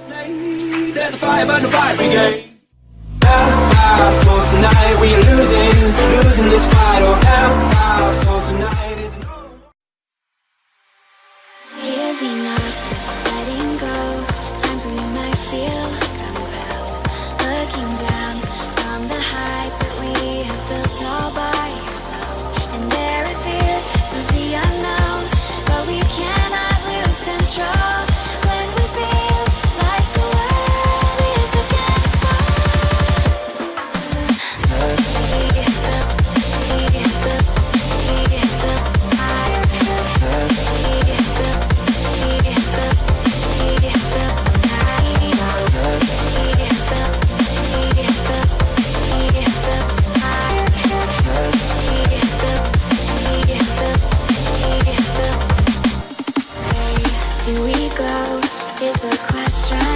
There's a fire, but no fire brigade. So tonight we are losing this fight. Oh, so tonight is Giving up, letting go. Times we might feel like unwell. Looking down from the heights that we have built all by ourselves. And there is fear of the unknown, but we cannot lose control when we feel like the world is against us. Do we go is a question.